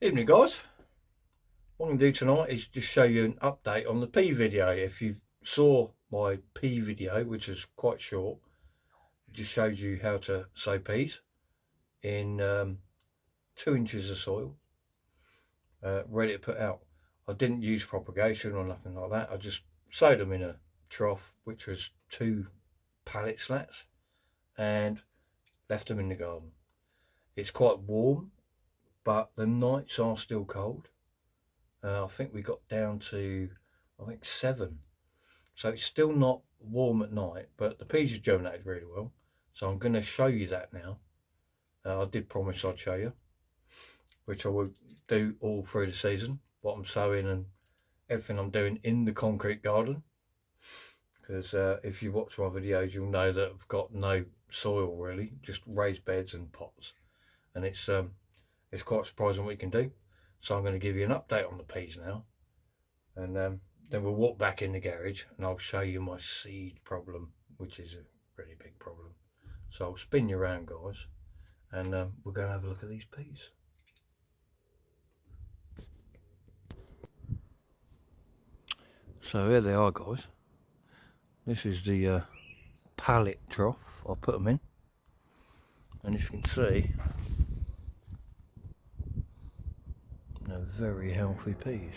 Evening guys, what I'm going to do tonight is just show you an update on the pea video. If you saw my pea video, which is quite short, it just showed you how to sow peas in 2 inches of soil, ready to put out. I didn't use propagation or nothing like that. I just sowed them in a trough, which was 2 pallet slats, and left them in the garden. It's quite warm, but the nights are still cold. I think we got down to, 7. So it's still not warm at night, but the peas have germinated really well. So I'm going to show you that now. I did promise I'd show you, which I will do all through the season, what I'm sowing and everything I'm doing in the concrete garden. Because if you watch my videos, you'll know that I've got no soil really, just raised beds and pots. And it's quite surprising what you can do. So I'm going to give you an update on the peas now, and then we'll walk back in the garage and I'll show you my seed problem, which is a really big problem. So I'll spin you around guys, and we're going to have a look at these peas. So here they are guys. This is the pallet trough I put them in, and as you can see, they're very healthy peas,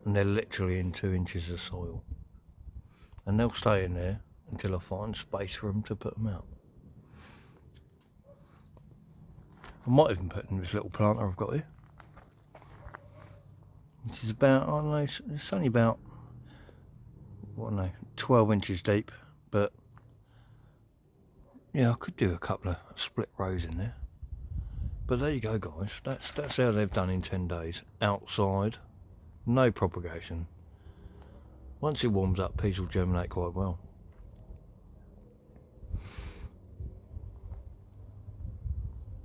and they're literally in 2 inches of soil, and they'll stay in there until I find space for them to put them out. I might even put in this little planter I've got here, which is about, I don't know, it's only about, 12 inches deep, but yeah, I could do a couple of split rows in there. But there you go guys, that's how they've done in 10 days, outside, no propagation. Once it warms up, peas will germinate quite well.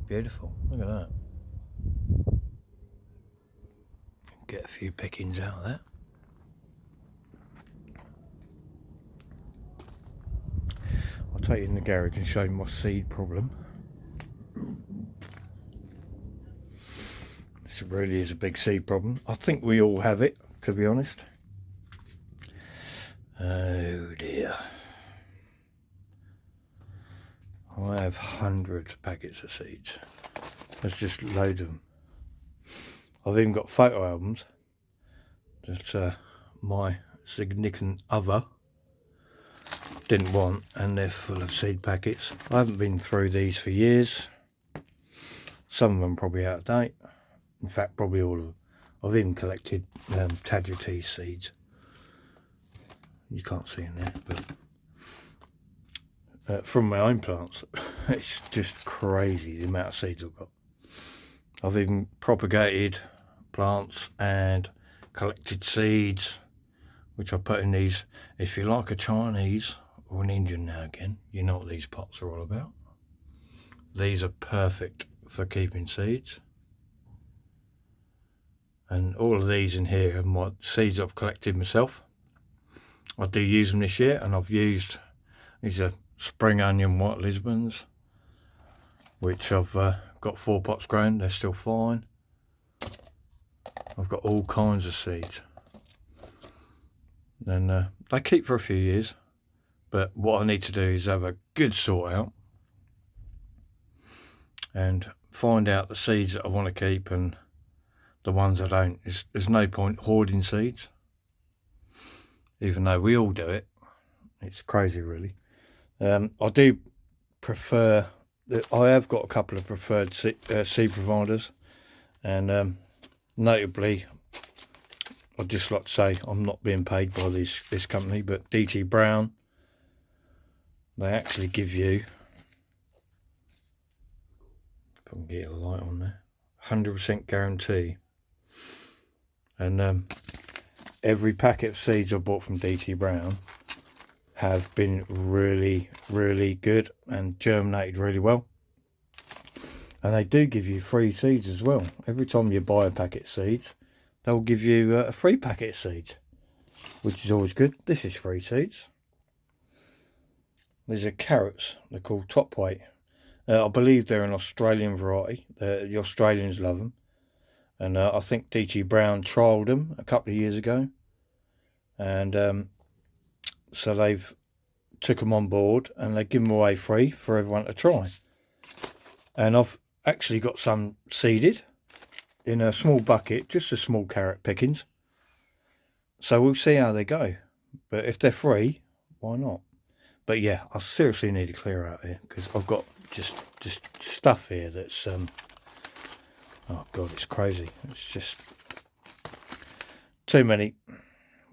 Beautiful, look at that. Get a few pickings out of that. I'll take you in the garage and show you my seed problem. This really is a big seed problem. I think we all have it, to be honest. Oh dear. I have hundreds of packets of seeds. Let's just load them. I've even got photo albums that my significant other didn't want, and they're full of seed packets. I haven't been through these for years. Some of them probably out of date. In fact, probably all of them. I've even collected Tagetes seeds. You can't see in there, but from my own plants. It's just crazy the amount of seeds I've got. I've even propagated plants and collected seeds, which I put in these. If you like a Chinese or an Indian now again, you know what these pots are all about. These are perfect for keeping seeds. And all of these in here are my seeds I've collected myself. I do use them this year, and I've used, these are spring onion white Lisbons, which I've got 4 pots grown. They're still fine. I've got all kinds of seeds, and they keep for a few years, but what I need to do is have a good sort out and find out the seeds that I want to keep and the ones I don't. There's no point hoarding seeds, even though we all do it. It's crazy really. I do prefer, I have got a couple of preferred seed providers, and notably, I'd just like to say I'm not being paid by this company, but DT Brown, they actually give you, if I can get a light on there, 100% guarantee. And every packet of seeds I bought from DT Brown have been really, really good and germinated really well. And they do give you free seeds as well. Every time you buy a packet of seeds, they'll give you a free packet of seeds, which is always good. This is free seeds. These are carrots. They're called top weight. I believe they're an Australian variety. The Australians love them. And I think DT Brown trialled them a couple of years ago, and so they've took them on board and they give them away free for everyone to try. And I've actually got some seeded in a small bucket, just a small carrot pickings. So we'll see how they go. But if they're free, why not? But yeah, I seriously need to clear out here because I've got just stuff here that's oh god, it's crazy. It's just too many.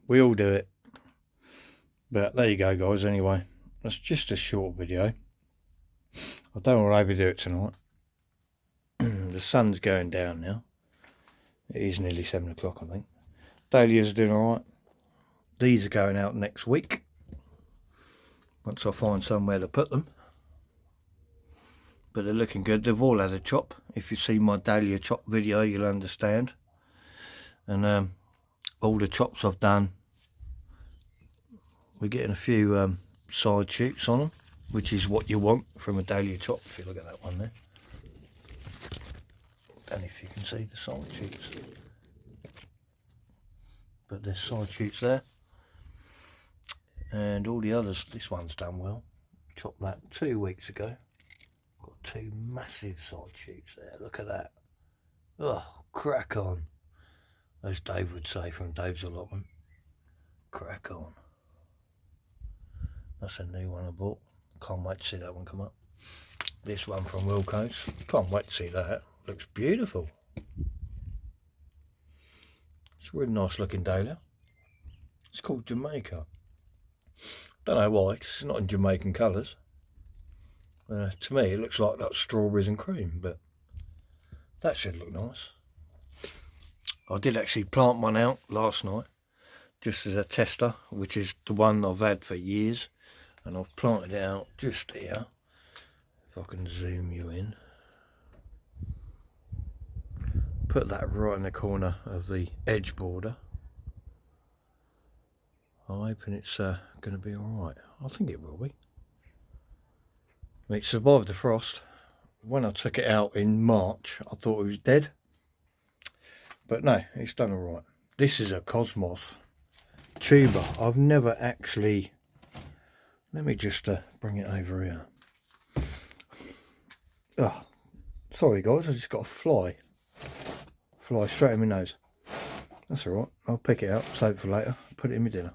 We all do it. But there you go, guys. Anyway, that's just a short video. I don't want to overdo it tonight. The sun's going down now. It is nearly 7 o'clock, I think. Dahlias are doing alright. These are going out next week, once I find somewhere to put them. But they're looking good. They've all had a chop. If you see my dahlia chop video, you'll understand. And all the chops I've done, we're getting a few side shoots on them, which is what you want from a dahlia chop. If you look at that one there. And if you can see the side shoots. But there's side shoots there. And all the others, this one's done well. Chopped that 2 weeks ago. Got 2 massive side shoots there. Look at that. Oh, crack on. As Dave would say from Dave's allotment. Crack on. That's a new one I bought. Can't wait to see that one come up. This one from Wilco's. Can't wait to see that. Looks beautiful. It's a really nice looking dahlia. It's called Jamaica. Don't know why, 'cause it's not in Jamaican colours. To me it looks like strawberries and cream, but that should look nice. I did actually plant one out last night, just as a tester, which is the one I've had for years. And I've planted it out just here. If I can zoom you in. Put that right in the corner of the edge border. I'm hoping it's going to be alright. I think it will be. It survived the frost. When I took it out in March, I thought it was dead. But no, it's done alright. This is a Cosmos tuber. I've never actually... Let me just bring it over here. Oh, sorry guys, I just got a fly. Fly straight in my nose. That's alright. I'll pick it out, save it for later, put it in my dinner.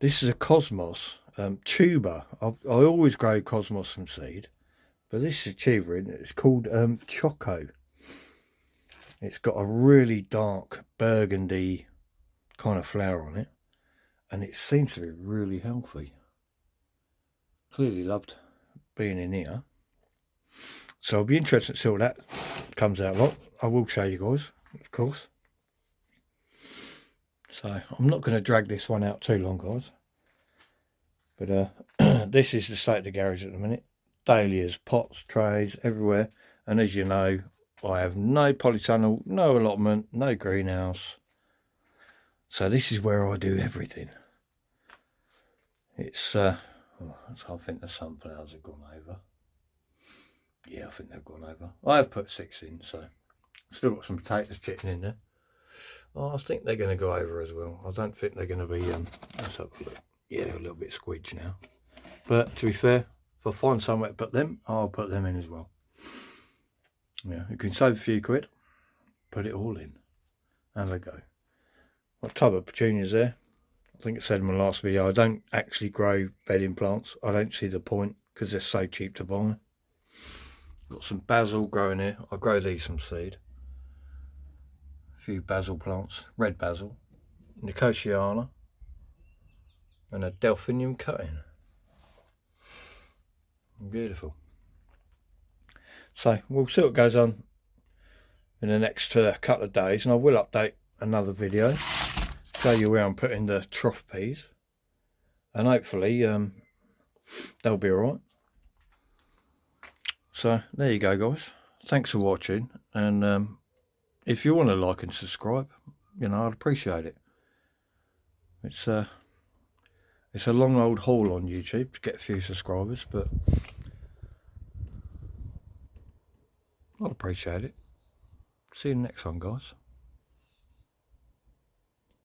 This is a Cosmos tuber. I always grow Cosmos from seed, but this is a tuber. It's called Choco. It's got a really dark burgundy kind of flower on it, and it seems to be really healthy. Clearly loved being in here. So I'll be interested to see what that comes out like. I will show you guys, of course. So I'm not going to drag this one out too long, guys. But this is the state of the garage at the minute. Dahlias, pots, trays, everywhere. And as you know, I have no polytunnel, no allotment, no greenhouse. So this is where I do everything. It's, I think the sunflowers have gone over. Yeah, I think they've gone over. I have put 6 in, so still got some potatoes chipping in there. Oh, I think they're going to go over as well. I don't think they're going to be, let's have a look. Yeah, a little bit squidge now. But to be fair, if I find somewhere to put them, I'll put them in as well. Yeah, you can save a few quid, put it all in. Have a go. What type of petunias there? I think I said in my last video, I don't actually grow bedding plants. I don't see the point because they're so cheap to buy. Got some basil growing here. I grow these from seed. A few basil plants, red basil, Nicotiana, and a delphinium cutting. Beautiful. So we'll see what goes on in the next couple of days, and I will update another video, show you where I'm putting the trough peas, and hopefully they'll be alright. So there you go, guys. Thanks for watching, and if you want to like and subscribe, you know, I'd appreciate it. It's a long old haul on YouTube to get a few subscribers, but I'd appreciate it. See you next time, guys.